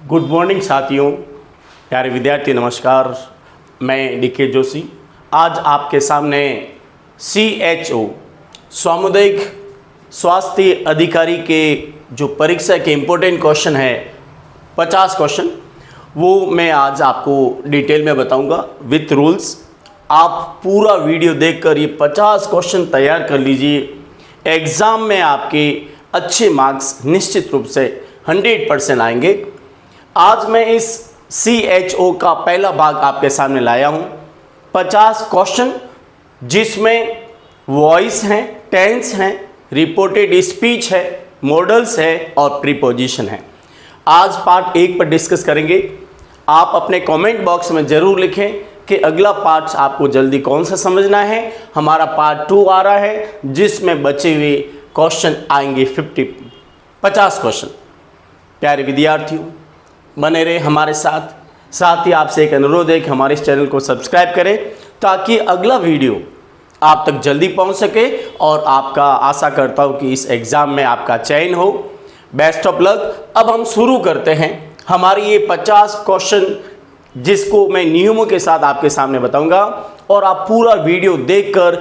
Good morning साथियों, प्यारे विद्यार्थी नमस्कार। मैं डीके जोशी आज आपके सामने CHO सामुदायिक स्वास्थ्य अधिकारी के जो परीक्षा के इम्पोर्टेंट क्वेश्चन है 50 क्वेश्चन, वो मैं आज आपको डिटेल में बताऊंगा विथ रूल्स। आप पूरा वीडियो देखकर ये 50 क्वेश्चन तैयार कर लीजिए। एग्ज़ाम में आपके अच्छे मार्क्स निश्चित रूप से 100% आएंगे। आज मैं इस CHO का पहला भाग आपके सामने लाया हूँ। 50 क्वेश्चन जिसमें वॉइस हैं, टेंस हैं, रिपोर्टेड स्पीच है, मॉडल्स है और प्रीपोजिशन है। आज पार्ट 1 पर डिस्कस करेंगे। आप अपने कमेंट बॉक्स में ज़रूर लिखें कि अगला पार्ट आपको जल्दी कौन सा समझना है। हमारा पार्ट 2 आ रहा है जिसमें बचे हुए क्वेश्चन आएंगे 50 क्वेश्चन। प्यारे विद्यार्थियों, बने रहे हमारे साथ ही आपसे एक अनुरोध है कि हमारे इस चैनल को सब्सक्राइब करें ताकि अगला वीडियो आप तक जल्दी पहुंच सके और आपका आशा करता हूं कि इस एग्ज़ाम में आपका चयन हो। Best of luck. अब हम शुरू करते हैं हमारी ये 50 क्वेश्चन जिसको मैं नियमों के साथ आपके सामने बताऊंगा और आप पूरा वीडियो देखकर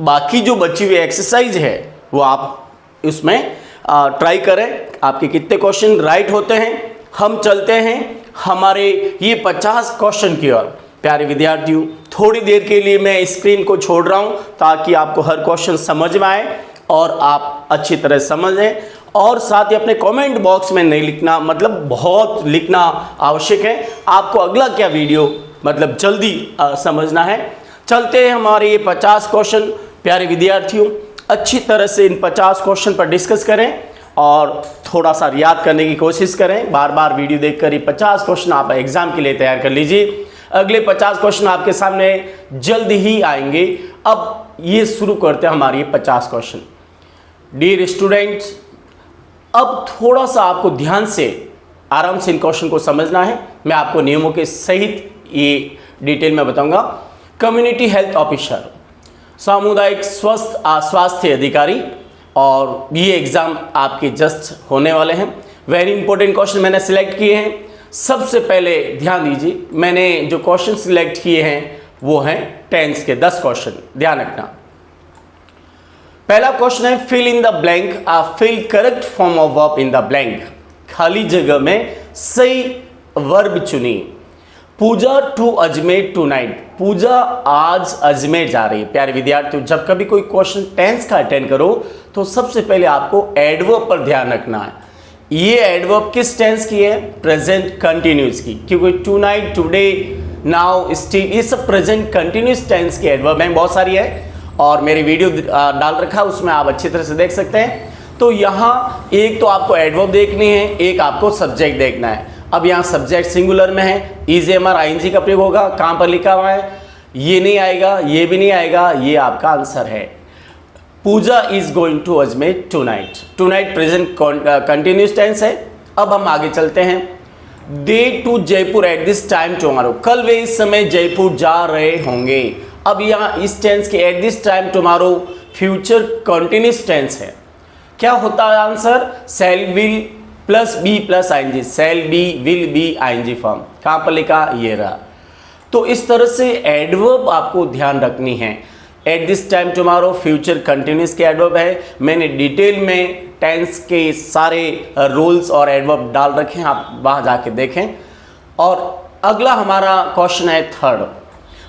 बाकी जो बची हुई एक्सरसाइज है वो आप इसमें ट्राई करें। आपके कितने क्वेश्चन राइट होते हैं। हम चलते हैं हमारे ये 50 क्वेश्चन की ओर। प्यारे विद्यार्थियों, थोड़ी देर के लिए मैं स्क्रीन को छोड़ रहा हूं ताकि आपको हर क्वेश्चन समझ में आए और आप अच्छी तरह समझें। और साथ ही अपने कमेंट बॉक्स में नहीं लिखना, मतलब बहुत लिखना आवश्यक है। आपको अगला क्या वीडियो मतलब जल्दी समझना है। चलते हैं हमारे ये 50 क्वेश्चन। प्यारे विद्यार्थियों, अच्छी तरह से इन 50 क्वेश्चन पर डिस्कस करें और थोड़ा सा याद करने की कोशिश करें। बार बार वीडियो देखकर ये 50 क्वेश्चन आप एग्जाम के लिए तैयार कर लीजिए। अगले 50 क्वेश्चन आपके सामने जल्द ही आएंगे। अब ये शुरू करते हैं हमारे ये 50 क्वेश्चन। डियर स्टूडेंट्स, अब थोड़ा सा आपको ध्यान से आराम से इन क्वेश्चन को समझना है। मैं आपको नियमों के सहित ये डिटेल में बताऊंगा। कम्युनिटी हेल्थ ऑफिसर, सामुदायिक स्वास्थ्य अधिकारी, और ये एग्ज़ाम आपके जस्ट होने वाले हैं। वेरी इंपॉर्टेंट क्वेश्चन मैंने सिलेक्ट किए हैं। सबसे पहले ध्यान दीजिए, मैंने जो क्वेश्चन सिलेक्ट किए हैं वो हैं टेंस के 10 क्वेश्चन। ध्यान रखना। पहला क्वेश्चन है fill in the blank, fill correct form of verb in the blank. खाली जगह में सही वर्ब चुनिए। Puja to Ajmer tonight. Puja आज अजमेर जा रही है। प्यारे विद्यार्थियों, जब कभी कोई क्वेश्चन टेंस का अटेंड करो तो सबसे पहले आपको एडवर्ब पर ध्यान रखना है। ये एडवर्ब किस टेंस की है? प्रेजेंट कंटिन्यूस की, क्योंकि tonight, today, now, still, ये सब प्रेजेंट कंटिन्यूस टेंस की एडवर्ब हैं। बहुत सारी है और मेरी वीडियो डाल रखा है, उसमें आप अच्छी तरह से देख सकते हैं। तो यहाँ एक तो आपको एडवर्ब देखनी है, एक आपको सब्जेक्ट देखना है। अब यहाँ सब्जेक्ट सिंगुलर में है, इज, एम, ING का प्रयोग होगा। कहाँ पर लिखा हुआ है? ये नहीं आएगा, ये भी नहीं आएगा, ये आपका आंसर है। पूजा is going to Ajmer tonight. Tonight present continuous tense है। अब हम आगे चलते हैं। They to Jaipur at this time tomorrow. कल वे इस समय जयपुर जा रहे होंगे। अब यहाँ इस टेंस के at this time tomorrow future continuous tense है। क्या होता है answer? Shall, will plus be plus ING। Shall be, will be, ING form. कहाँ पर लिखा? ये रहा। तो इस तरह से एडवर्ब आपको ध्यान रखनी है। Eight this time tomorrow future continuous के एडवर्ब है। मैंने डिटेल में टेंस के सारे रूल्स और एडवर्ब डाल रखे हैं, आप वहाँ जाके देखें। और अगला हमारा क्वेश्चन है third.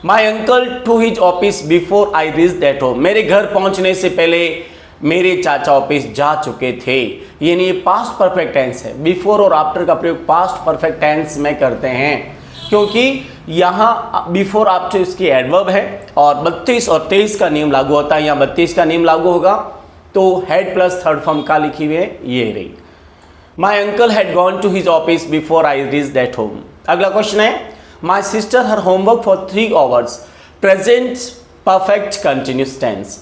My uncle to his office before I reached at home. मेरे घर पहुँचने से पहले मेरे चाचा ऑफिस जा चुके थे। यानी ये पास्ट परफेक्ट टेंस है। बिफोर और आफ्टर का प्रयोग पास्ट परफेक्ट टेंस में करते हैं, क्योंकि यहाँ बिफोर आफ्टर इसकी एडवर्ब है और 32 और 23 का नियम लागू होता है। यहाँ 32 का नियम लागू होगा तो हेड प्लस थर्ड फॉर्म का लिखी हुई है, ये रही। My uncle had gone to his office before I reached at home. अगला क्वेश्चन है my sister her homework for 3 hours. Present perfect continuous tense.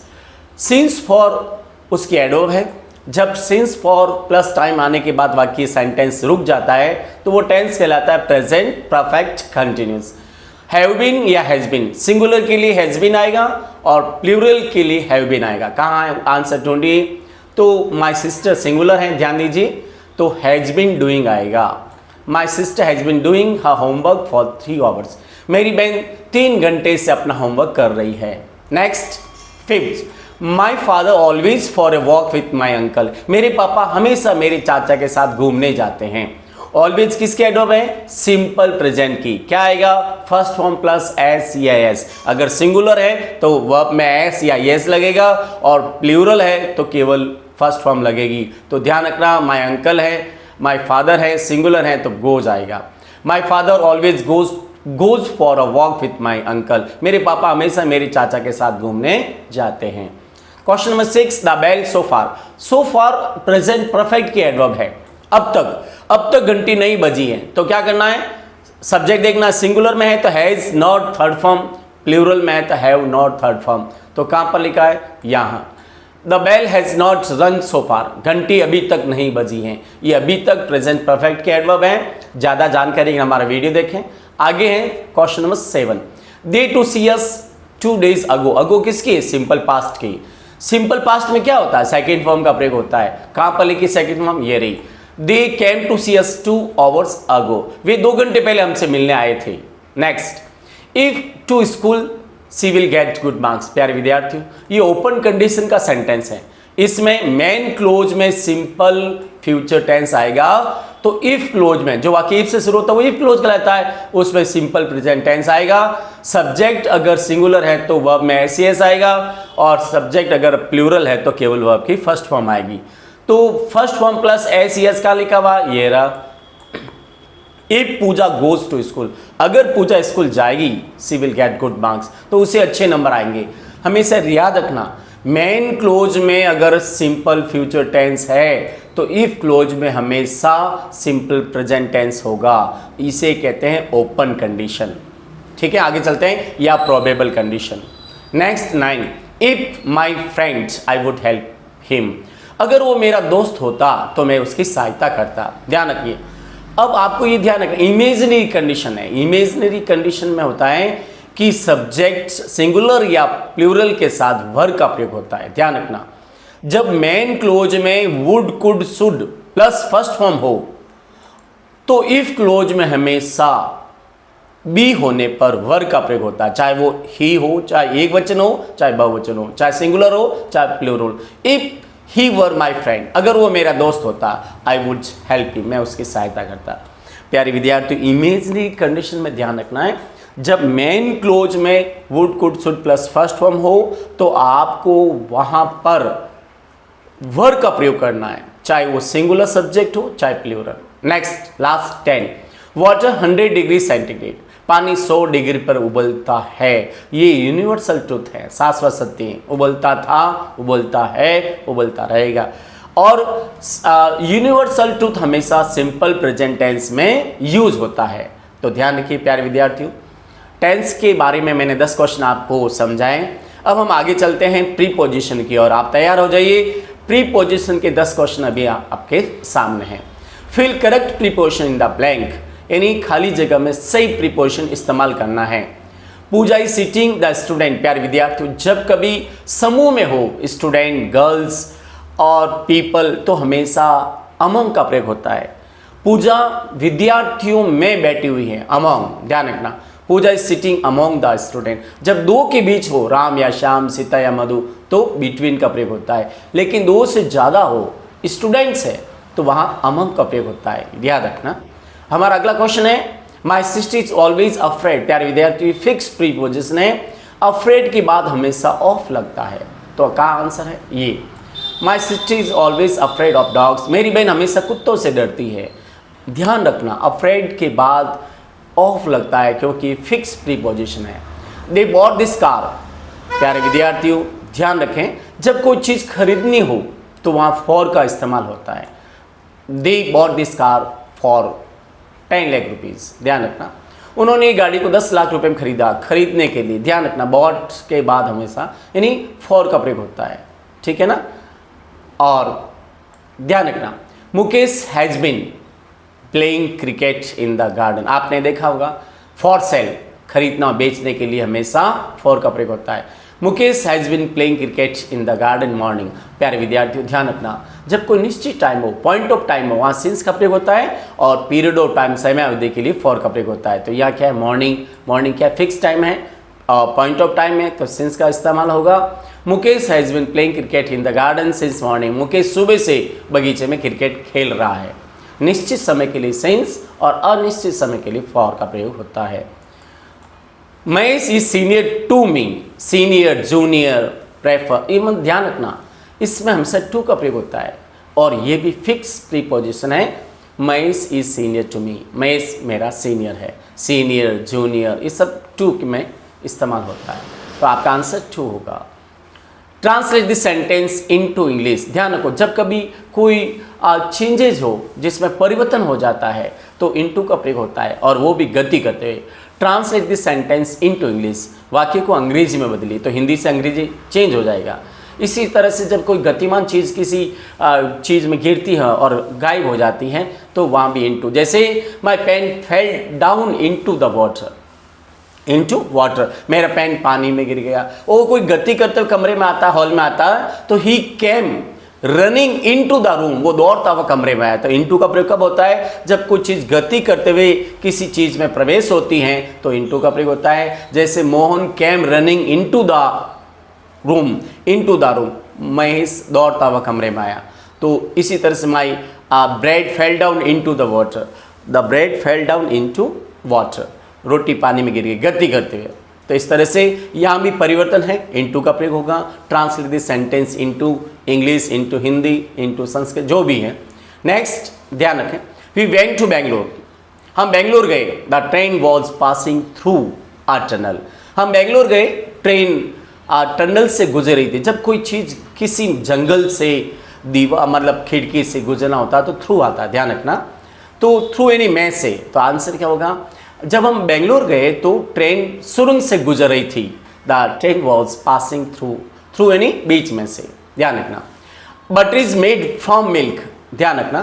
Since for उसकी एडवर्ब है। जब सिंस फॉर प्लस टाइम आने के बाद वाक्य सेंटेंस रुक जाता है तो वो टेंस कहलाता है present perfect continuous. Have been या हैज बीन, सिंगुलर के लिए हैज बीन आएगा और प्लूरल के लिए हैव बीन आएगा। कहाँ है आंसर? ढूंढिए। तो माई सिस्टर सिंगुलर है, ध्यान दीजिए, तो हैज बीन डूइंग आएगा। My sister has been doing her homework for 3 hours. मेरी बहन 3 घंटे से अपना होमवर्क कर रही है। Next 5th, my father always for a walk with my uncle. मेरे पापा हमेशा मेरे चाचा के साथ घूमने जाते हैं। ऑलवेज किसके एडवर्ब है? सिंपल प्रेजेंट की। क्या आएगा? फर्स्ट फॉर्म प्लस एस या एस। अगर सिंगुलर है तो वर्ब में एस या एस लगेगा, और प्लूरल है तो केवल फर्स्ट फॉर्म लगेगी। तो ध्यान रखना, माई अंकल है, माई फादर है, सिंगुलर है तो गोज आएगा। My father always goes for a walk with my uncle. मेरे पापा हमेशा मेरे चाचा के साथ घूमने जाते हैं। Question number 6, the bell so far. So far present perfect की एडवर्ब है। अब तक घंटी नहीं बजी है, तो क्या करना है? सब्जेक्ट देखना, सिंगुलर में है तो has not third form, plural में है तो हैव नॉट थर्ड फॉर्म। तो कहां पर लिखा है? यहां। द बेल हैज नॉट रंग सो फार। घंटी अभी तक नहीं बजी है। ये अभी तक प्रेजेंट परफेक्ट के एडवर्ब है। ज्यादा जानकारी हमारा वीडियो देखें। आगे है question number 7, they to see us 2 days ago. Ago किसकी है? सिंपल पास्ट की। सिंपल पास्ट में क्या होता है? सेकेंड फॉर्म का प्रयोग होता है। कहां पर लिखी सेकेंड फॉर्म? ये रही। दे came to see us 2 hours अगो। वे 2 घंटे पहले हमसे मिलने आए थे। Next, if to school she will get good marks. प्यारे विद्यार्थियों, ये ओपन कंडीशन का सेंटेंस है। इसमें मेन क्लोज में सिंपल फ्यूचर टेंस आएगा। तो इफ क्लोज में, जो वाक्य इफ से शुरू होता है वो इफ क्लोज कहलाता है, उसमें सिंपल प्रेजेंट टेंस आएगा। सब्जेक्ट अगर सिंगुलर है तो वर्ब में एस एस आएगा, और सब्जेक्ट अगर प्लूरल है तो केवल वर्ब की फर्स्ट फॉर्म आएगी। तो first form plus S S का लिखा हुआ ये रहा। If Puja goes to school, अगर पूजा स्कूल जाएगी, she will get good marks, तो उसे अच्छे नंबर आएंगे। हमेशा याद रखना, मेन क्लोज में अगर सिंपल फ्यूचर टेंस है तो इफ क्लोज में हमेशा सिंपल प्रेजेंट टेंस होगा। इसे कहते हैं ओपन कंडीशन। ठीक है, आगे चलते हैं, या probable condition. Next 9, if my friends I would help him. अगर वो मेरा दोस्त होता तो मैं उसकी सहायता करता। ध्यान रखिए, अब आपको ये ध्यान रखना, इमेजिनरी कंडीशन है। इमेजिनरी कंडीशन में होता है कि सब्जेक्ट सिंगुलर या प्लूरल के साथ वर्ब का प्रयोग होता है। ध्यान रखना, जब मेन क्लोज में would could should plus first form हो तो इफ क्लोज में हमेशा बी होने पर वर्ब का प्रयोग होता है, चाहे वो ही हो, चाहे एक वचन हो, चाहे बहुवचन हो, चाहे सिंगुलर हो, चाहे plural. If he were my friend, अगर वो मेरा दोस्त होता, आई वुड हेल्प हिम, मैं उसकी सहायता करता। प्यारे विद्यार्थी, इमेजिनरी कंडीशन में ध्यान रखना है, जब मेन क्लोज में would could should plus first form हो तो आपको वहां पर वर्ब का प्रयोग करना है, चाहे वो सिंगुलर सब्जेक्ट हो चाहे plural. Next last 10, water 100 degree centigrade, पानी 100 डिग्री पर उबलता है। ये यूनिवर्सल ट्रुथ है, शाश्वत सत्य है। उबलता था, उबलता है, उबलता रहेगा। और यूनिवर्सल ट्रुथ हमेशा सिंपल प्रेजेंट टेंस में यूज होता है। तो ध्यान रखिए प्यारे विद्यार्थियों, टेंस के बारे में मैंने 10 क्वेश्चन आपको समझाएं। अब हम आगे चलते हैं प्रीपोजिशन की ओर। आप तैयार हो जाइए, प्रीपोजिशन के 10 क्वेश्चन अभी आपके सामने हैं। Fill correct preposition in the blank, यानी खाली जगह में सही प्रीपोजिशन इस्तेमाल करना है। पूजा इज सिटिंग द स्टूडेंट। प्यारे विद्यार्थियों, जब कभी समूह में हो स्टूडेंट, गर्ल्स और पीपल, तो हमेशा अमंग का प्रयोग होता है। पूजा विद्यार्थियों में बैठी हुई है, अमंग। ध्यान रखना, Pooja is sitting among the student. जब दो के बीच हो, राम या श्याम, सीता या मधु, तो बिटवीन का प्रयोग होता है। लेकिन 2 से ज़्यादा हो, स्टूडेंट्स है, तो वहाँ अमंग का प्रयोग होता है। याद रखना। हमारा अगला क्वेश्चन है, my sister is always afraid. प्यारे विद्यार्थी, फिक्स प्रीपोजिशन है, अफ्रेड के बाद हमेशा ऑफ लगता है। तो क्या आंसर है? ये my sister is always afraid of dogs. मेरी बहन हमेशा कुत्तों से डरती है। ध्यान रखना, अफ्रेड के बाद ऑफ लगता है क्योंकि फिक्स प्रीपोजिशन है। They bought this car. प्यारे विद्यार्थियों ध्यान रखें, जब कोई चीज़ खरीदनी हो तो वहाँ फॉर का इस्तेमाल होता है। They bought this car for 10 lakh rupees. ध्यान रखना, उन्होंने गाड़ी को 10 लाख रुपए में खरीदा, खरीदने के लिए। ध्यान रखना, बॉट के बाद हमेशा यानी फॉर का प्रयोग होता है। ठीक है ना। और ध्यान रखना, Mukesh has been playing cricket in the garden. आपने देखा होगा, फॉर सेल, खरीदना बेचने के लिए हमेशा फॉर का प्रयोग होता है। Mukesh has been playing cricket in the garden morning. प्यारे विद्यार्थियों ध्यान रखना, जब कोई निश्चित टाइम हो, पॉइंट ऑफ टाइम हो, वहाँ सिंस का प्रयोग होता है और पीरियड ऑफ टाइम समय अवधि के लिए फॉर का प्रयोग होता है। तो यहाँ क्या है, मॉर्निंग, मॉर्निंग क्या फिक्स टाइम है और पॉइंट ऑफ टाइम है, तो सिंस का इस्तेमाल होगा। Mukesh has been playing cricket in the garden since morning. Mukesh सुबह से बगीचे में क्रिकेट खेल रहा है। निश्चित समय के लिए सिंस और अनिश्चित समय के लिए फॉर का प्रयोग होता है। Mahesh is senior to me, senior, junior, prefer, ये मत ध्यान रखना, इसमें हमेशा टू का प्रयोग होता है और ये भी फिक्स प्रीपोजिशन है। Mahesh is senior to me, Mahesh मेरा सीनियर है। सीनियर, जूनियर, ये सब टू में इस्तेमाल होता है, तो आपका आंसर टू होगा। Translate this sentence into English. ध्यान रखो, जब कभी कोई चेंजेज हो जिसमें परिवर्तन हो जाता है तो इनटू का प्रयोग होता है और वो भी गति करते हुए। Translate this sentence into English, वाक्य को अंग्रेजी में बदलिए, तो हिंदी से अंग्रेजी चेंज हो जाएगा। इसी तरह से जब कोई गतिमान चीज़ किसी चीज़ में गिरती है और गायब हो जाती है तो वहाँ भी इनटू, जैसे my pen fell down into the water, into water, मेरा पेन पानी में गिर गया। वो कोई गति करते हुए कमरे में आता, हॉल में आता तो he came running into the room, वो दौड़ता हुआ कमरे में आया। तो इनटू का प्रयोग कब होता है, जब कोई चीज़ गति करते हुए किसी चीज़ में प्रवेश होती है तो इनटू का प्रयोग होता है। जैसे Mohan came running into the room, into the room, Mahesh दौड़ता हुआ कमरे में आया। तो इसी तरह से my bread fell down into the water, the bread fell down into water, रोटी पानी में गिर गई गति करते हुए। तो इस तरह से यहाँ भी परिवर्तन है, इनटू का प्रयोग होगा। Translate this sentence into English, into Hindi, into Sanskrit, जो भी है। नेक्स्ट ध्यान रखें, वी वेंट टू बेंगलोर, हम बेंगलोर गए। The train was passing through a tunnel, हम बेंगलोर गए, ट्रेन टनल से गुजर रही थी। जब कोई चीज़ किसी जंगल से दीवार मतलब खिड़की से गुजरना होता है तो थ्रू आता है, ध्यान रखना। तो थ्रू यानी में से, तो आंसर क्या होगा, जब हम बेंगलोर गए तो ट्रेन सुरंग से गुजर रही थी। The train was passing through, through यानी बीच में से, ध्यान रखना। Butter is made from milk, ध्यान रखना,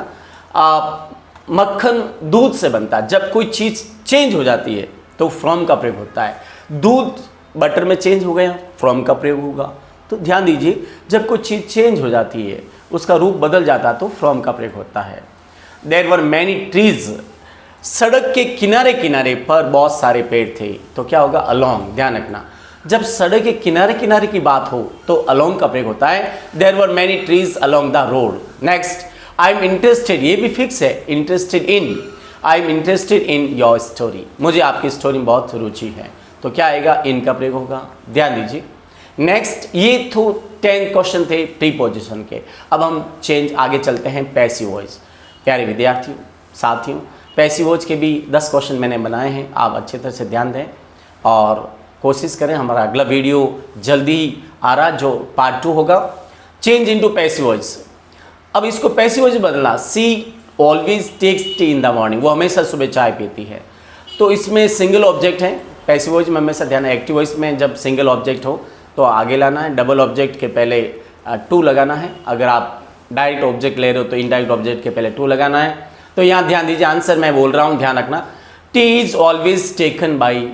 मक्खन दूध से बनता है। जब कोई चीज़ चेंज हो जाती है तो फ्रॉम का प्रयोग होता है। दूध बटर में चेंज हो गया, फ्रॉम का प्रयोग होगा। तो ध्यान दीजिए, जब कोई चीज़ चेंज हो जाती है, उसका रूप बदल जाता है तो फ्रॉम का प्रयोग होता है। देयर वर मैनी ट्रीज, सड़क के किनारे किनारे पर बहुत सारे पेड़ थे, तो क्या होगा, अलोंग, ध्यान रखना। जब सड़क के किनारे किनारे की बात हो तो अलोंग का प्रयोग होता है। There were many trees along the road. Next, I am interested, ये भी फिक्स है, interested in, I am interested in your story, मुझे आपकी स्टोरी में बहुत रुचि है, तो क्या आएगा, इन का प्रयोग होगा, ध्यान दीजिए। नेक्स्ट, ये तो 10 क्वेश्चन थे प्रीपोजिशन के। अब हम चेंज आगे चलते हैं पैसिव वॉइस। प्यारे विद्यार्थियों, साथियों, पैसिव वॉइस के भी 10 क्वेश्चन मैंने बनाए हैं, आप अच्छी तरह से ध्यान दें और कोशिश करें। हमारा अगला वीडियो जल्दी आ रहा, जो पार्ट 2 होगा, चेंज इनटू पैसिव वॉइस। अब इसको पैसिव वॉइस बदलना, she always takes tea in the morning, वो हमेशा सुबह चाय पीती है। तो इसमें सिंगल ऑब्जेक्ट है, पैसिव वॉइस में हमेशा ध्यान है। एक्टिव वॉइस में जब सिंगल ऑब्जेक्ट हो तो आगे लाना है, डबल ऑब्जेक्ट के पहले टू लगाना है। अगर आप डायरेक्ट ऑब्जेक्ट ले रहे हो तो इनडायरेक्ट ऑब्जेक्ट के पहले टू लगाना है। तो यहाँ ध्यान दीजिए, आंसर मैं बोल रहा हूँ, ध्यान रखना। Tea is always taken by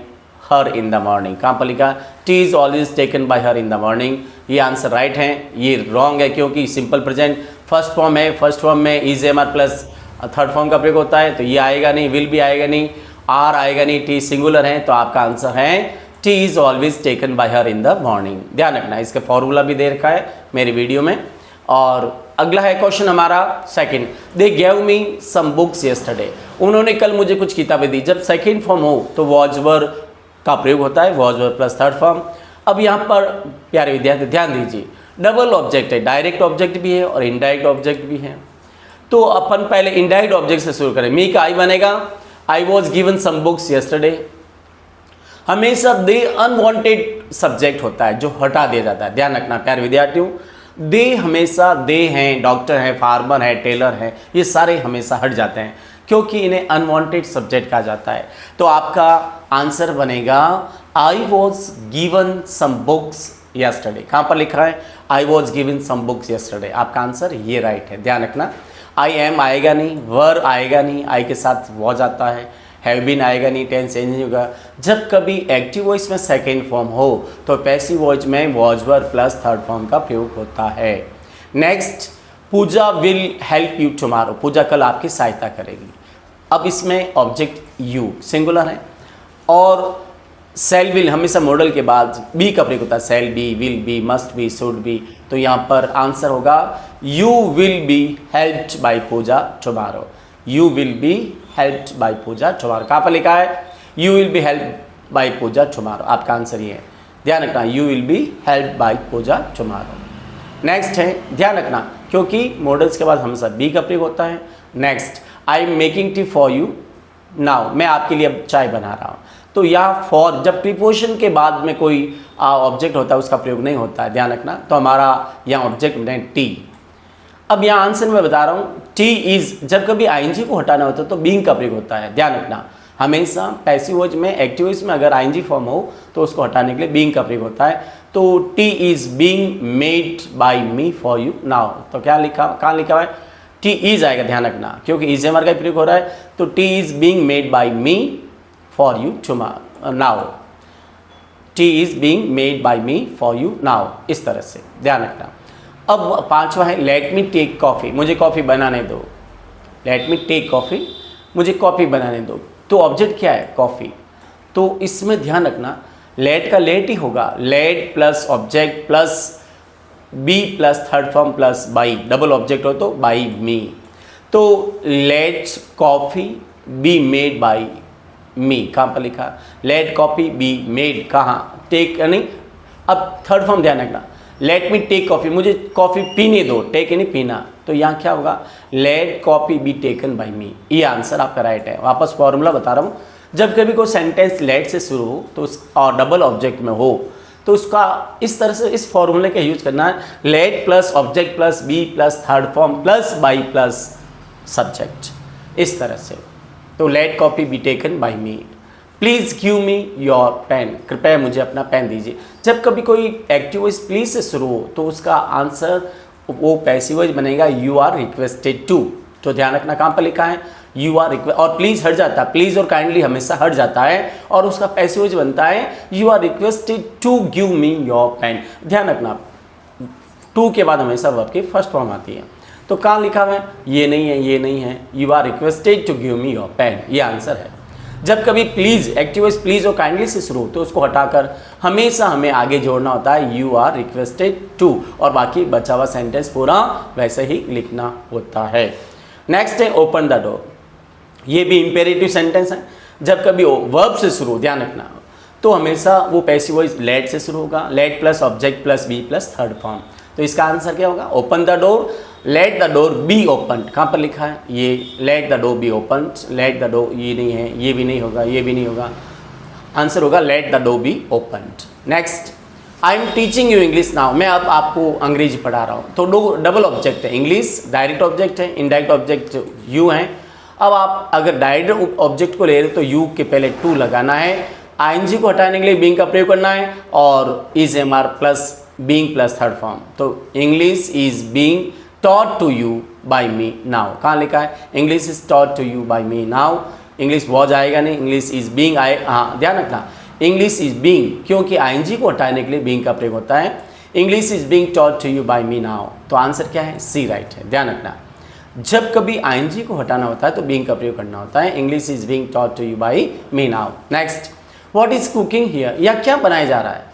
her in the morning, कहाँ पर लिखा, tea is always taken by her in the morning, ये आंसर राइट है। ये रॉन्ग है क्योंकि सिंपल प्रेजेंट फर्स्ट फॉर्म है, फर्स्ट फॉर्म में is am are plus third form का प्रयोग होता है, तो ये आएगा नहीं, विल भी आएगा नहीं, आर आएगा नहीं, टी सिंगुलर है, तो आपका आंसर है T is always taken by her in the morning. ध्यान रखना, इसका फॉर्मूला भी दे रखा है मेरी वीडियो में। और अगला है क्वेश्चन हमारा second, they gave me some books yesterday, उन्होंने कल मुझे कुछ किताबें दी। जब सेकंड फॉर्म हो तो वॉज वर का प्रयोग होता है, was were plus third form. अब यहाँ पर प्यारे विद्यार्थी ध्यान दीजिए, डबल ऑब्जेक्ट है, डायरेक्ट ऑब्जेक्ट भी है और इनडायरेक्ट ऑब्जेक्ट भी है। तो अपन पहले इनडायरेक्ट ऑब्जेक्ट से शुरू करें। मी का आई बनेगा, I was given some books yesterday. हमेशा दे अनवांटेड सब्जेक्ट होता है जो हटा दिया जाता है, ध्यान रखना प्यारे विद्यार्थियों। दे हमेशा, दे हैं, डॉक्टर हैं, फार्मर है, टेलर है, ये सारे हमेशा हट जाते हैं क्योंकि इन्हें अनवांटेड सब्जेक्ट कहा जाता है। तो आपका आंसर बनेगा I was given some books yesterday. कहाँ पर लिखा है, I was given some books yesterday, आपका आंसर ये राइट है, ध्यान रखना। आई एम आएगा नहीं, वर आएगा नहीं, आई के साथ वॉज आता है, हैव बीन आएगा नहीं, टेंस चेंज नहीं होगा। जब कभी एक्टिव वॉइस में सेकेंड फॉर्म हो तो पैसिव वॉइस में was verb plus third form का प्रयोग होता है। Next, Pooja will help you tomorrow, Pooja कल आपकी सहायता करेगी। अब इसमें ऑब्जेक्ट यू सिंगुलर है और सेल विल हमेशा मॉडल के बाद बी का प्रयोग होता है, shall be, will be, must be, should be. तो यहाँ पर आंसर होगा you will be helped by Puja tomorrow, you will be helped by Puja tomorrow. कहाँ पर लिखा है you will be helped by Puja tomorrow, आपका आंसर ये है, ध्यान रखना you will be helped by Puja tomorrow. Next है, ध्यान रखना क्योंकि मॉडल्स के बाद हमेशा बी का प्रयोग होता है। Next, I am making tea for you now, मैं आपके लिए अब चाय बना रहा हूँ। तो यहाँ फॉर जब प्रीपोजिशन के बाद में कोई ऑब्जेक्ट होता है उसका प्रयोग नहीं होता है, ध्यान रखना। तो हमारा यहाँ ऑब्जेक्ट है टी। अब यहाँ आंसर मैं बता रहा हूँ, टी इज जब कभी आईएनजी को हटाना होता है तो बीइंग का प्रयोग होता है, ध्यान रखना। हमेशा पैसिव वॉइस में एक्टिव वॉइस में अगर आईएनजी फॉर्म हो तो उसको हटाने के लिए बीइंग का प्रयोग होता है। तो T is being made by me for you now, तो क्या लिखा, कहाँ लिखा हुआ है, टी इज आएगा, ध्यान रखना क्योंकि इज एमआर का प्रयोग हो रहा है। तो T is being made by me for you tomorrow now, T is being made by me for you now, इस तरह से ध्यान रखना। अब पांचवा है लेट मी टेक कॉफ़ी, मुझे कॉफ़ी बनाने दो, लेट मी टेक कॉफ़ी, मुझे कॉफ़ी बनाने दो। तो ऑब्जेक्ट क्या है, कॉफ़ी। तो इसमें ध्यान रखना लेट का लेट ही होगा, let plus object plus be plus third form plus by, double object हो तो बाई मी। तो let coffee be made by me, कहाँ पर लिखा, लेट कॉफ़ी बी मेड, कहाँ, टेक यानी अब थर्ड फॉर्म ध्यान रखना, लेट मी टेक कॉफ़ी, मुझे कॉफ़ी पीने दो, टेक यानी पीना। तो यहाँ क्या होगा, let coffee be taken by me, ये आंसर आपका राइट है। वापस फॉर्मूला बता रहा हूँ, जब कभी कोई सेंटेंस लेट से शुरू हो तो और डबल ऑब्जेक्ट में हो तो उसका इस तरह से इस फॉर्मूले का यूज करना है, let plus object plus be plus third form plus by plus subject, इस तरह से। तो let copy be taken by me, please give me your pen, कृपया मुझे अपना पेन दीजिए। जब कभी कोई एक्टिव वॉइस प्लीज से शुरू हो तो उसका आंसर वो पैसिव वॉइस बनेगा यू आर रिक्वेस्टेड टू। तो ध्यान रखना कहाँ पर लिखा है, यू आर रिक्वेस्ट, और प्लीज़ हट जाता है, प्लीज़ और काइंडली हमेशा हट जाता है और उसका पैसिव वॉइस बनता है you are requested to give me your pen. ध्यान रखना टू के बाद हमेशा वर्ब की फर्स्ट फॉर्म आती है। तो कहाँ लिखा हुआ है, ये नहीं है, ये नहीं है, you are requested to give me your pen, ये आंसर है। जब कभी प्लीज़ एक्टिव वॉइस प्लीज़ और काइंडली से शुरू तो उसको हटाकर हमेशा हमें आगे जोड़ना होता है यू आर रिक्वेस्टेड टू, और बाकी बचा हुआ सेंटेंस पूरा वैसे ही लिखना होता है। नेक्स्ट है ओपन द डोर, ये भी इंपेरेटिव सेंटेंस है। जब कभी वर्ब से शुरू, ध्यान रखना, तो हमेशा वो पैसिव वॉइस लेट से शुरू होगा, let plus object plus be plus third form. तो इसका आंसर क्या होगा, open the door, let the door be open. कहाँ पर लिखा है, ये let the door be open, let the door, ये नहीं है, ये भी नहीं होगा, ये भी नहीं होगा, आंसर होगा late the door be open. Next, I am teaching you English now, मैं अब आपको अंग्रेजी पढ़ा रहा हूँ। तो डबल ऑब्जेक्ट है, इंग्लिश डायरेक्ट ऑब्जेक्ट है, इनडायरेक्ट ऑब्जेक्ट यू है। अब आप अगर डायरेक्ट ऑब्जेक्ट को ले रहे हो तो यू के पहले टू लगाना है, आईएनजी को हटाने के लिए बीइंग का प्रयोग करना है, और is am are plus being plus third form. तो English is being taught to you by me now, कहाँ लिखा है, English is taught to you by me now, English was आएगा नहीं, इंग्लिश इज बीइंग आए, हाँ ध्यान रखना इंग्लिश इज बीइंग, क्योंकि आईएनजी को हटाने के लिए बीइंग का प्रयोग होता है, English is being taught to you by me now. तो आंसर क्या है, सी राइट है। ध्यान रखना जब कभी आईएनजी को हटाना होता है तो बीइंग का प्रयोग करना होता है, English is being taught to you by me now. Next, what is cooking here, या क्या बनाया जा रहा है।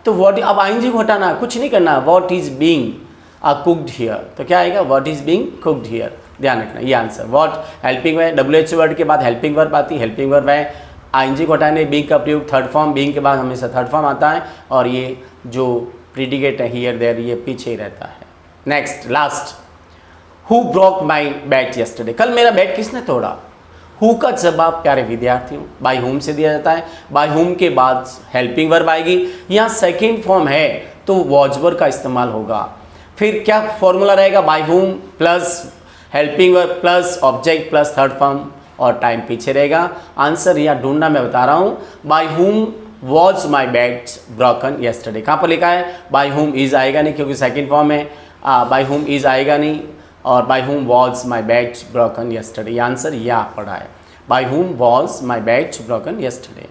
तो व्हाट, अब आईएनजी को हटाना है, कुछ नहीं करना है, what is being cooked here, तो क्या आएगा, what is being cooked here. ध्यान रखना ये answer, what helping verb, WH word के बाद हेल्पिंग वर्ब आती है, हेल्पिंग वर्ब है, आईएनजी को हटाने बीइंग का प्रयोग, थर्ड फॉर्म, बीइंग के बाद हमेशा थर्ड फॉर्म आता है, और ये जो प्रीडिकेट है हियर देयर ये पीछे ही रहता है। Next last, who broke my bat yesterday, कल मेरा बैट किसने तोड़ा। हु का जवाब प्यारे विद्यार्थियों बाय हुम से दिया जाता है, बाय हुम के बाद हेल्पिंग वर्ब आएगी, यहाँ सेकेंड फॉर्म है तो वॉज वर्ब का इस्तेमाल होगा। फिर क्या फॉर्मूला रहेगा, by whom plus helping verb plus object plus third form, और टाइम पीछे रहेगा। आंसर यहाँ ढूंढना मैं बता रहा हूँ, bye whom was my bat broken yesterday, कहाँ पर लिखा है, बाय हुम इज आएगा नहीं क्योंकि सेकेंड फॉर्म है, बाय हुम इज आएगा नहीं, और by whom was my bat broken yesterday, ये आंसर यहाँ पड़ा है। By whom was my batch broken yesterday.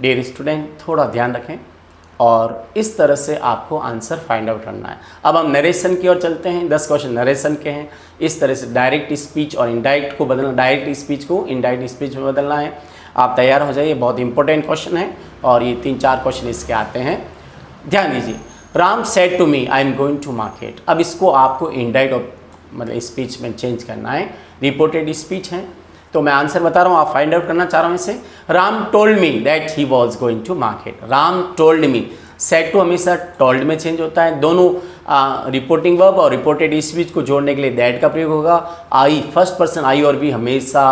Dear student, थोड़ा ध्यान रखें और इस तरह से आपको आंसर फाइंड आउट करना है। अब हम नरेशन की ओर चलते हैं। 10 क्वेश्चन नरेशन के हैं। इस तरह से डायरेक्ट स्पीच और इनडायरेक्ट को बदलना, डायरेक्ट स्पीच को इनडायरेक्ट स्पीच में बदलना है। आप तैयार हो जाइए, बहुत इंपॉर्टेंट क्वेश्चन है और ये 3-4 क्वेश्चन इसके आते हैं। ध्यान दीजिए। Ram said to me I am going to market. अब इसको आपको इनडायरेक्ट मतलब स्पीच में चेंज करना है। रिपोर्टेड स्पीच है तो मैं आंसर बता रहा हूँ, आप फाइंड आउट करना चाह रहा हूँ इसे। Ram told me that he was going to market. Ram told me, said to हमेशा टोल्ड में चेंज होता है। दोनों रिपोर्टिंग वर्ब और रिपोर्टेड स्पीच को जोड़ने के लिए दैट का प्रयोग होगा। आई, फर्स्ट पर्सन आई और वी हमेशा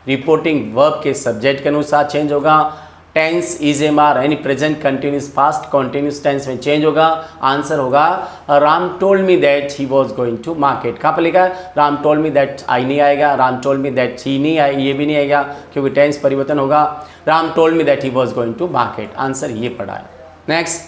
रिपोर्टिंग वर्ब के सब्जेक्ट के अनुसार चेंज होगा। टेंस इज एम आर यानी present continuous past continuous tense में चेंज होगा। आंसर होगा Ram told me that he was going to market. कहाँ पर लिखा है? Ram told me that I नहीं आएगा, Ram told me that he नहीं आए, ये भी नहीं आएगा क्योंकि टेंस परिवर्तन होगा। Ram told me that he was going to market, answer ये पड़ा है। Next,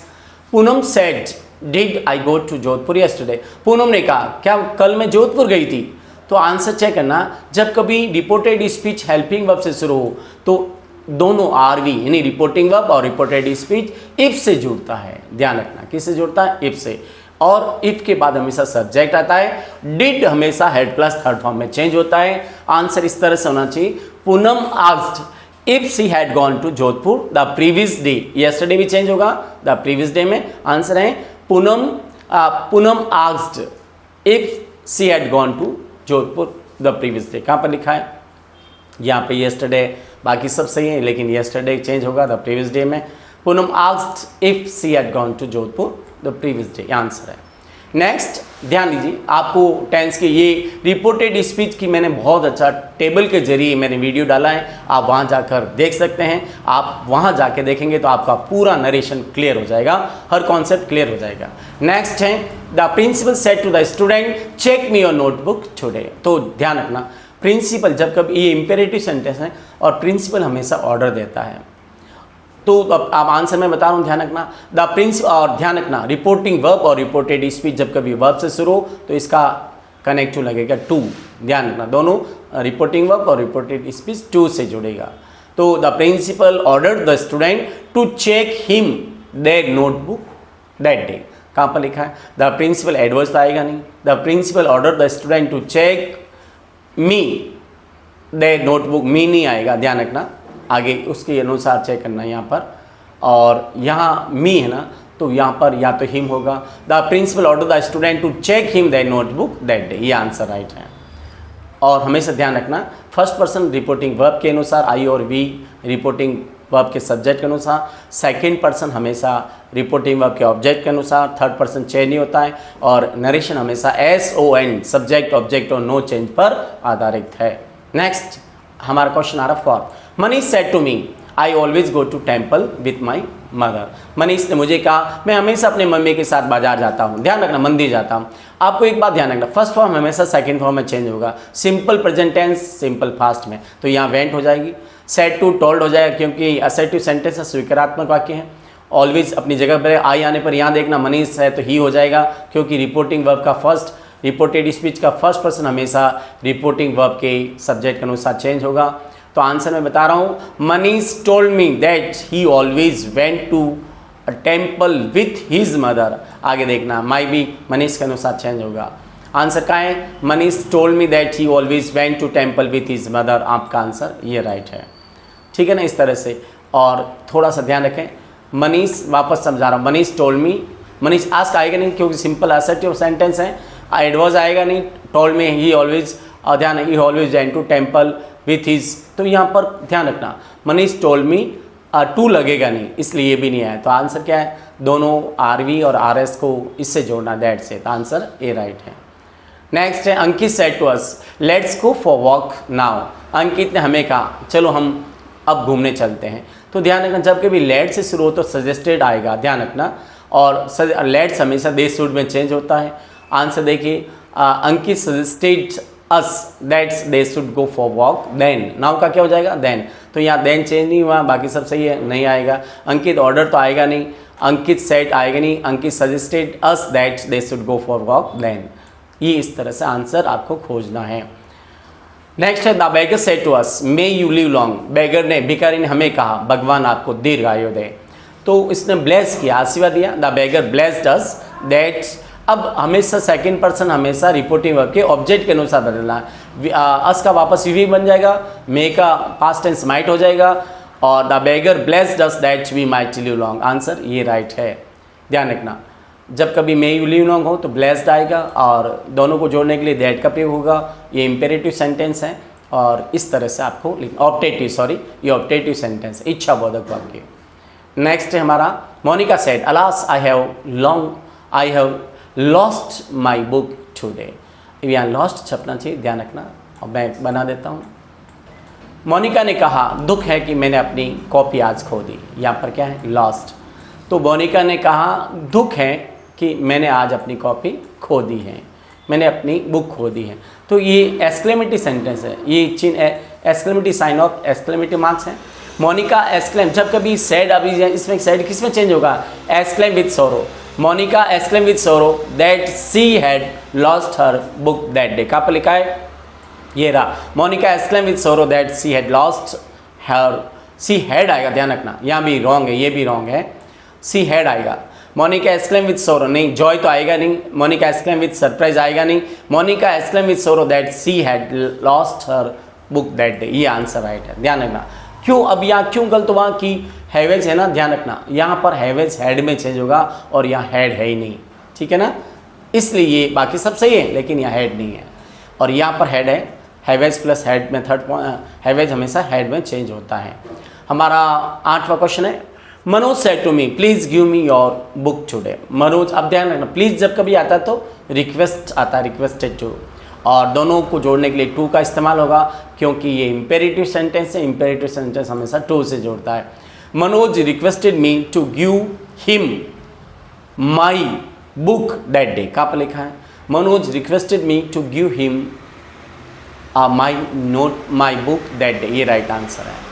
Poonam said did I go to Jodhpur yesterday. Poonam ने कहा क्या कल मैं जोधपुर गई थी? तो आंसर चेक करना, जब कभी रिपोर्टेड स्पीच हेल्पिंग वर्ब से शुरू हो तो दोनों आरवी यानी रिपोर्टिंग वर्ब और रिपोर्टेड स्पीच इफ से जुड़ता है। ध्यान रखना, किससे जुड़ता है? इफ से। और इफ के बाद हमेशा सब्जेक्ट आता है। डिड हमेशा हेड प्लस थर्ड फॉर्म में चेंज होता है। आंसर इस तरह से होना चाहिए, Poonam asked if she had gone to Jodhpur the previous day. Yesterday भी चेंज होगा द प्रीवियस डे में। आंसर है Poonam asked if she had gone to Jodhpur the previous day. कहाँ पर लिखा है? यहाँ पे यस्टरडे, बाकी सब सही है लेकिन यस्टरडे चेंज होगा द प्रीवियस डे में। Poonam asked if she had gone to Jodhpur the previous day, answer है। नेक्स्ट, ध्यान दीजिए, आपको टेंस के ये रिपोर्टेड स्पीच की मैंने बहुत अच्छा टेबल के जरिए मैंने वीडियो डाला है, आप वहाँ जाकर देख सकते हैं। आप वहाँ जाके देखेंगे तो आपका पूरा नरेशन क्लियर हो जाएगा, हर कॉन्सेप्ट क्लियर हो जाएगा। नेक्स्ट है the principal said to the student check me your notebook today. तो ध्यान रखना, प्रिंसिपल जब कभी ये इंपेरेटिव सेंटेंस है और प्रिंसिपल हमेशा ऑर्डर देता है तो अब आप आंसर में बता रहा हूँ, ध्यान रखना। द प्रिंसिपल, और ध्यान रखना रिपोर्टिंग वर्ब और रिपोर्टेड स्पीच जब कभी वर्ब से शुरू हो तो इसका कनेक्टिव लगेगा टू। दैट रखना, दोनों रिपोर्टिंग वर्ब और रिपोर्टेड स्पीच टू से जुड़ेगा। तो the principal ordered the student to check him their notebook that day. कहाँ पर लिखा है? द प्रिंसिपल, एडवर्स तो आएगा नहीं। The principal order the student to check me their notebook, me नहीं आएगा, ध्यान रखना, आगे उसके अनुसार चेक करना यहाँ पर। और यहाँ मी है ना तो यहाँ पर या तो हिम होगा। The principal order the student to check him their notebook that day, ये आंसर राइट है। और हमेशा ध्यान रखना, फर्स्ट पर्सन रिपोर्टिंग वर्ब के अनुसार, आई और वी रिपोर्टिंग वर्ब के सब्जेक्ट के अनुसार, सेकंड पर्सन हमेशा रिपोर्टिंग वर्ब के ऑब्जेक्ट के अनुसार, थर्ड पर्सन चेंज नहीं होता है, और नरेशन हमेशा SON सब्जेक्ट ऑब्जेक्ट और नो चेंज पर आधारित है। नेक्स्ट हमारा क्वेश्चन आ रहा for Manish said to me I always go to temple with my mother. Manish ने मुझे कहा मैं हमेशा अपने मम्मी के साथ बाजार जाता हूँ। ध्यान रखना, मंदिर जाता हूँ। आपको एक बात ध्यान रखना, फर्स्ट फॉर्म हमेशा सेकंड फॉर्म में चेंज होगा। Simple present tense simple past में, तो यहाँ वेंट हो जाएगी। सेड टू टोल्ड हो जाएगा क्योंकि असर्टिव सेंटेंस है, स्वीकारात्मक वाक्य है। ऑलवेज अपनी जगह पर, आई आने पर यहाँ देखना मनीष है तो ही हो जाएगा क्योंकि रिपोर्टिंग वर्ब का फर्स्ट, रिपोर्टेड स्पीच का फर्स्ट पर्सन हमेशा रिपोर्टिंग वर्ब के सब्जेक्ट के अनुसार चेंज होगा। तो आंसर मैं बता रहा हूँ, Manish told me that he always went to a temple with his mother. आगे देखना, माई भी मनीष के अनुसार चेंज होगा। आंसर क्या है? Manish told me that he always went to temple with his mother. आपका आंसर ये राइट है, ठीक है ना, इस तरह से। और थोड़ा सा ध्यान रखें, मनीष, वापस समझा रहा हूँ, Manish told me, Manish ask आएगा नहीं क्योंकि सिंपल असर्टिव सेंटेंस है। एडवर्स आएगा नहीं, टोल्ड मी, ही ऑलवेज, और ध्यान, he always went to temple with his, तो यहाँ पर ध्यान रखना मनीष टोल्ड मी टू लगेगा नहीं, इसलिए ये भी नहीं आया। तो आंसर क्या है? दोनों RV और RS को इससे जोड़ना, दैट से, तो आंसर ए राइट है। नेक्स्ट है Ankit said to us let's go for walk now. Ankit ने हमें कहा चलो हम अब घूमने चलते हैं। तो ध्यान रखना, जब कभी लेट से शुरू हो तो सजेस्टेड आएगा, ध्यान रखना। और लेट्स हमेशा दे शुड में चेंज होता है। आंसर देखिए, Ankit suggested us that's they should go for walk then. Now का क्या हो जाएगा? देन। तो यहाँ देन चेंज नहीं हुआ, बाकी सब सही है, नहीं आएगा। अंकित ऑर्डर तो आएगा नहीं, अंकित सेड आएगा नहीं, Ankit suggested us that's they should go for walk then. ये इस तरह से आंसर आपको खोजना है। नेक्स्ट है the beggar said to us may you live long. Beggar ने, भिखारी ने हमें कहा भगवान आपको दीर्घ आयु दे। तो इसने ब्लेस किया, आशीर्वाद दिया। The beggar blessed us that. अब हमेशा सेकंड पर्सन हमेशा रिपोर्टिंग वर्ब के ऑब्जेक्ट के अनुसार बदलना है। अस का वापस वी बन जाएगा, मे का पास्ट टेंस माइट हो जाएगा, और the beggar blessed us that we might live long. Answer ये राइट है, ध्यान रखना। जब कभी मे यू लिव लॉन्ग हो तो ब्लेस्ड आएगा, और दोनों को जोड़ने के लिए दैट का प्रयोग होगा। ये इंपेरेटिव सेंटेंस है, और इस तरह से आपको लिखना। ऑप्टेटिव, सॉरी, ये ऑप्टेटिव सेंटेंस, इच्छा बोधक वाक्य। नेक्स्ट है हमारा Monica said alas I have lost my book today. यहाँ लॉस्ट छपना चाहिए, ध्यान रखना, और मैं बना देता हूँ। मोनिका ने कहा दुख है कि मैंने अपनी कॉपी आज खो दी। यहाँ पर क्या है, लॉस्ट। तो मोनिका ने कहा दुख है कि मैंने आज अपनी कॉपी खो दी है, मैंने अपनी बुक खो दी है। तो ये एक्सक्लेमेटिव सेंटेंस है, ये चिन्ह exclamative sign of exclamative marks है। मोनिका एक्सक्लेम, जब कभी सैड, अभी इसमें सैड किस में चेंज होगा, एक्सक्लेम विद सोरो। मोनिका एक्सक्लेम विद सोरो that she had lost her book that day. कहाँ पर लिखा है, ये रहा। मोनिका एक्सक्लेम विद सोरो that she had lost her, she had आएगा, ध्यान रखना, यहाँ भी रॉन्ग है, ये भी रॉन्ग है, सी हैड आएगा। मोनिका एक्सक्लेम विद सोरो, नहीं, जॉय तो आएगा नहीं। मोनिका एक्सक्लेम विद सरप्राइज आएगा नहीं। मोनिका एक्सक्लेम विद सोरो that she had lost her book that day. ये आंसर राइट है, ध्यान रखना। क्यों, अब यहाँ क्यों गलत हुआ कि हैवेज है ना, ध्यान रखना, यहाँ पर हैवेज हेड में चेंज होगा, और यहाँ हेड है ही नहीं, ठीक है ना, इसलिए ये बाकी सब सही है, लेकिन यहाँ हेड नहीं है, और यहाँ पर हेड है। हैवेज प्लस हेड में थर्ड हैवेज हमेशा हेड में चेंज होता है। हमारा 8वां क्वेश्चन है Manoj said to me please give me your book today. Manoj, अब ध्यान रखना, प्लीज़ जब कभी आता है तो रिक्वेस्ट आता है, रिक्वेस्टेड टू, और दोनों को जोड़ने के लिए टू का इस्तेमाल होगा, क्योंकि ये इंपेरेटिव सेंटेंस है। इंपेरेटिव सेंटेंस हमेशा टू से जोड़ता है। Manoj requested me to give him my book that day. कहाँ पर लिखा है, Manoj requested me to give him my book that day. ये राइट आंसर है।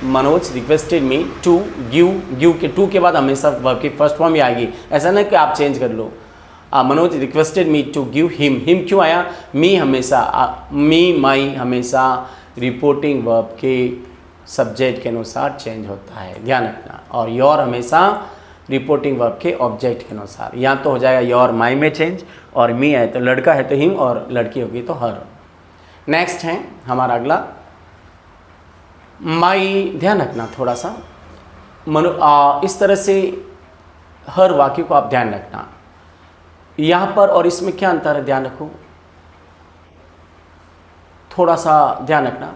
Manoj requested me to give के टू के बाद हमेशा वर्ब की फर्स्ट फॉर्म ही आएगी, ऐसा नहीं कि आप चेंज कर लो। Manoj requested me to give him क्यों आया, मी हमेशा मी माई हमेशा रिपोर्टिंग वर्ब के सब्जेक्ट के अनुसार चेंज होता है, ध्यान रखना, और योर हमेशा रिपोर्टिंग वर्ब के ऑब्जेक्ट के अनुसार। यहाँ तो हो जाएगा योर माई में चेंज, और मी है तो लड़का है तो हिम, और लड़की होगी तो हर। नेक्स्ट है हमारा अगला माई, ध्यान रखना थोड़ा सा, इस तरह से हर वाक्य को आप ध्यान रखना। यहाँ पर और इसमें क्या अंतर है, ध्यान रखो, थोड़ा सा ध्यान रखना।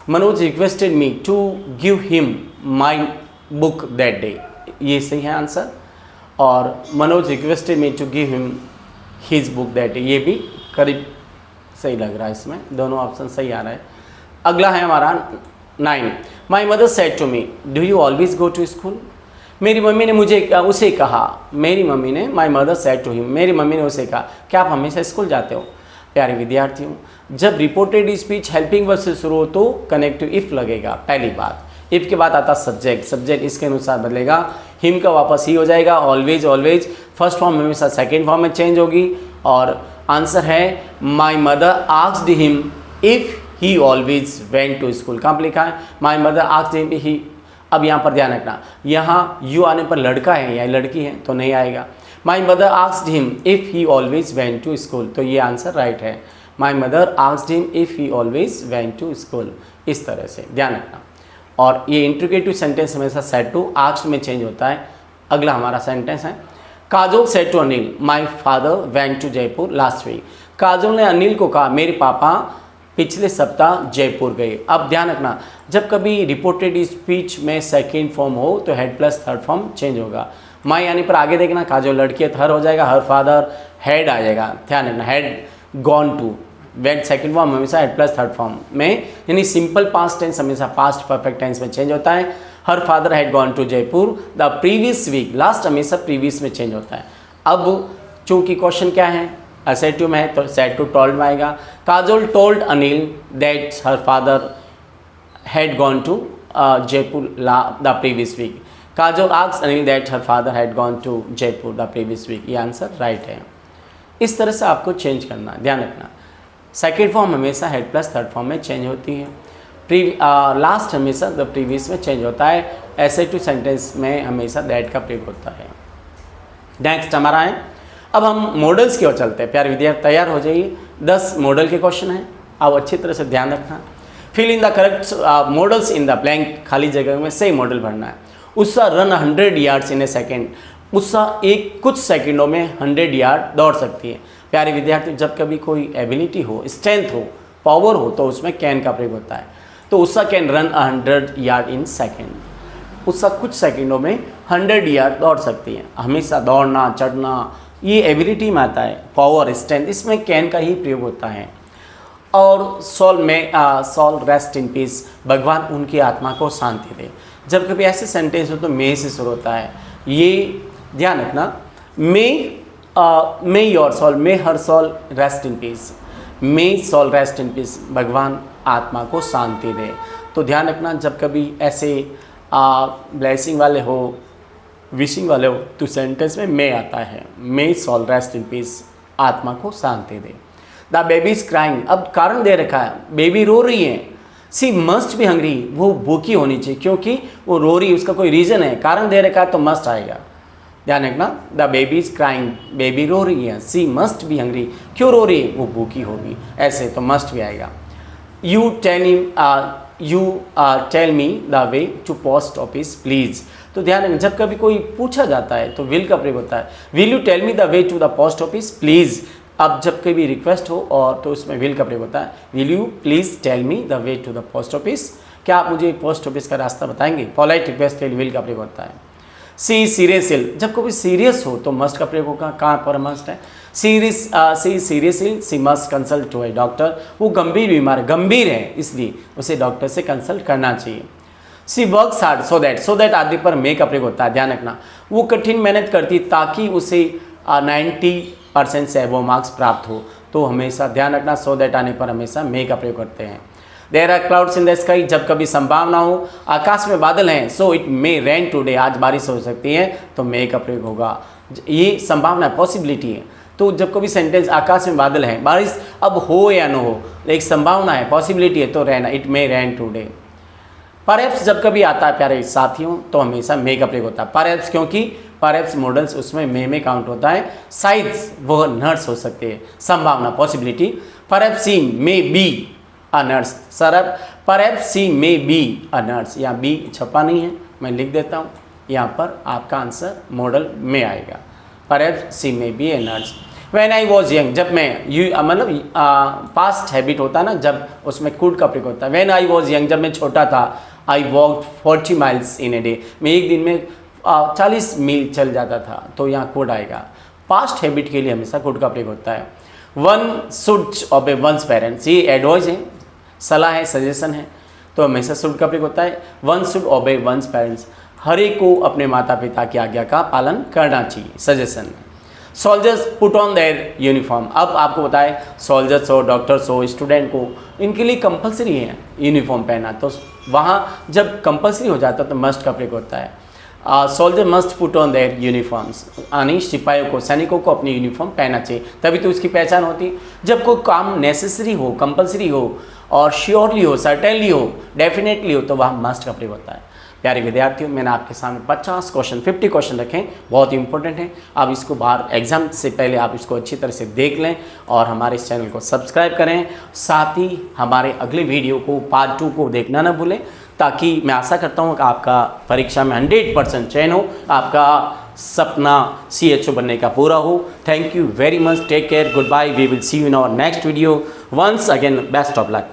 Manoj requested me to give him my book that day, ये सही है आंसर, और Manoj requested me to give him his book that day, ये भी करीब सही लग रहा है, इसमें दोनों ऑप्शन सही आ रहा है। अगला है हमारा 9, my mother said to me do you always go to school. मेरी मम्मी ने उसे कहा, मेरी मम्मी ने, my mother said to him, मेरी मम्मी ने उसे कहा, क्या आप हमेशा स्कूल जाते हो। प्यारे विद्यार्थियों, जब रिपोर्टेड स्पीच हेल्पिंग वर्ब से शुरू हो तो कनेक्टिव इफ लगेगा, पहली बात। इफ के बाद आता सब्जेक्ट, सब्जेक्ट इसके अनुसार बदलेगा, हिम का वापस ही हो जाएगा, ऑलवेज ऑलवेज फर्स्ट फॉर्म हमेशा सेकेंड फॉर्म में चेंज होगी, और आंसर है my mother asked him if he always went to school. कहाँ पर लिखा है, my mother asked him he. अब यहाँ पर ध्यान रखना, यहाँ यू आने पर लड़का है या लड़की है तो नहीं आएगा। My mother asked him if he always went to school, तो ये आंसर राइट है। My mother asked him if he always went to school, इस तरह से ध्यान रखना। और ये इंट्रीगेटिव सेंटेंस हमेशा सेड टू आस्क्ड में चेंज होता है। अगला हमारा सेंटेंस है Kajol said to Anil my father went to Jaipur last week. Kajol ने अनिल को कहा, मेरे पापा पिछले सप्ताह जयपुर गए। अब ध्यान रखना, जब कभी रिपोर्टेड स्पीच में सेकेंड फॉर्म हो तो head plus third form change होगा। माई आने पर आगे देखना, काजोल लड़की है तो हर हो जाएगा, हर फादर हेड आ जाएगा, ध्यान रखना, had gone to, wait second form हमेशा हेड प्लस थर्ड फॉर्म में, यानी सिंपल पास्ट टेंस हमेशा पास्ट परफेक्ट टेंस में चेंज होता है। Her father had gone to Jaipur the previous week, last हमेशा प्रीवियस में चेंज होता है। अब चूंकि क्वेश्चन क्या है, असेटिव में है तो सेड टू टोल्ड में आएगा। Kajol told Anil that her father had gone to Jaipur the previous week. Kajol asked Anil that her father had gone to Jaipur the previous week. ये आंसर राइट है। इस तरह से आपको चेंज करना है, ध्यान रखना। सेकेंड फॉर्म हमेशा हेड प्लस थर्ड फॉर्म में चेंज होती है। लास्ट हमेशा द प्रीवियस में चेंज होता है। ऐसे टू सेंटेंस में हमेशा दैट का प्रयोग होता है। नेक्स्ट हमारा है, अब हम मॉडल्स की ओर चलते हैं। प्यारे विद्यार्थी तैयार हो जाइए, 10 मॉडल के क्वेश्चन हैं, आप अच्छी तरह से ध्यान रखना। Fill in the correct modals in the blank, खाली जगह में सही मॉडल भरना है। Usha run 100 yards in a second, Usha कुछ सेकंडों में 100 यार्ड दौड़ सकती है। प्यारे विद्यार्थी जब कभी कोई एबिलिटी हो, स्ट्रेंथ हो, पावर हो तो उसमें कैन का प्रयोग होता है। तो Usha can run 100 yard in second, Usha कुछ सेकंडों में 100 यार्ड दौड़ सकती है। हमेशा दौड़ना, चढ़ना, ये एबिलिटी में आता है, पावर, स्ट्रेंथ, इसमें कैन का ही प्रयोग होता है। और सॉल रेस्ट इन पीस, भगवान उनकी आत्मा को शांति दे। जब कभी ऐसे सेंटेंस हो तो मे से शुरू होता है, ये ध्यान रखना। May your soul, may her soul rest in peace, may soul rest in peace, भगवान आत्मा को शांति दे। तो ध्यान रखना जब कभी ऐसे ब्लेसिंग वाले हो, विशिंग वाले हो तो सेंटेंस में मे आता है, मे सॉल रेस्ट इन पीस, आत्मा को शांति दे। द बेबी इज क्राइंग, अब कारण दे रखा है, बेबी रो रही है। सी मस्ट बी हंग्री, वो भूखी होनी चाहिए क्योंकि वो रो रही है, उसका कोई रीज़न है, कारण दे रखा है तो मस्ट आएगा। ध्यान रखना, the baby is crying, baby रो रही है। सी मस्ट बी हंग्री, क्यों रो रही है, वो भूखी होगी, ऐसे तो मस्ट भी आएगा। You tell me the way to post office please. तो ध्यान रखना जब कभी कोई पूछा जाता है तो विल का प्रयोग होता है। Will you tell me the way to the post office please. अब जब कभी रिक्वेस्ट हो और तो उसमें विल का प्रयोग होता है। Will you please tell me the way to the post office, क्या आप मुझे पोस्ट ऑफिस का रास्ता बताएंगे। पोलाइट रिक्वेस्ट के लिए विल का प्रयोग होता है। सी सीरियस, जब कोई सीरियस हो तो मस्ट का प्रयोग होगा। कहाँ पर मस्ट है, she serious, she must consult to a doctor, वो गंभीर बीमार है, गंभीर है इसलिए उसे डॉक्टर से कंसल्ट करना चाहिए। सी वर्क्स हार्ड सो दैट आदि पर मे का प्रयोग होता है। ध्यान रखना, वो कठिन मेहनत करती ताकि उसे 90% से अबव मार्क्स प्राप्त हो, तो हमेशा ध्यान रखना सो दैट आने पर हमेशा मे का प्रयोग करते हैं। There are clouds in the sky, जब कभी संभावना हो, आकाश में बादल हैं, so it may rain today, आज बारिश हो सकती है तो मे का प्रयोग होगा। ये संभावना, पॉसिबिलिटी है। तो जब कभी सेंटेंस आकाश में बादल हैं, बारिश अब हो या न हो, एक संभावना है, पॉसिबिलिटी है, तो रहना, it may rain today. Perhaps जब कभी आता है प्यारे साथियों तो हमेशा मे का प्रयोग होता है। परहैप्स क्योंकि परहैप्स मॉडल्स उसमें मे में काउंट होता है। साइड्स वह नर्स हो सकते हैं, संभावना, possibility. Perhaps she may be a nurse, sir perhaps she may be a nurse, यहाँ बी छपा नहीं है, मैं लिख देता हूँ, यहाँ पर आपका आंसर मॉडल में आएगा। Perhaps she may be a nurse. When I was young, जब मैं मतलब पास्ट हैबिट होता है ना, जब उसमें कुड का प्रयोग होता है। व्हेन आई वॉज यंग, जब मैं छोटा था, I walked 40 miles in a day, मैं एक दिन में 40 मील चल जाता था, तो यहाँ कुड आएगा। पास्ट हैबिट के लिए हमेशा कुड का प्रयोग होता है। One should obey one's parents, ये एडवाइस है, सलाह है, सजेशन है, तो हमेशा शुड का प्रयोग होता है। One should obey one's parents, हर एक को अपने माता पिता की आज्ञा का पालन करना चाहिए, सजेशन है। Soldiers put on their uniform, अब आपको बताएं सोल्जर्स हो, डॉक्टर्स हो, स्टूडेंट को, इनके लिए कंपलसरी है यूनिफॉर्म पहनना, तो वहाँ जब कंपलसरी हो जाता है तो मस्ट का प्रयोग होता है। Soldier must put on their uniforms, यानी सिपाहियों को, सैनिकों को अपनी यूनिफॉर्म पहनना चाहिए, तभी तो उसकी पहचान होती है। जब कोई काम नेसेसरी हो, कंपलसरी हो और श्योरली हो, सर्टेनली हो, डेफिनेटली हो, तो वहाँ मस्ट का प्रयोग होता है। प्यारे विद्यार्थियों, मैंने आपके सामने 50 क्वेश्चन, 50 क्वेश्चन रखे, बहुत इंपॉर्टेंट हैं। आप इसको बाहर एग्जाम से पहले आप इसको अच्छी तरह से देख लें और हमारे इस चैनल को सब्सक्राइब करें। साथ ही हमारे अगले वीडियो को, पार्ट 2 को देखना ना भूलें, ताकि मैं आशा करता हूँ कि आपका परीक्षा में 100% चयन हो, आपका सपना CHO बनने का पूरा हो। Thank you very much, take care, good bye, we will see you in our next video. Once again best of luck.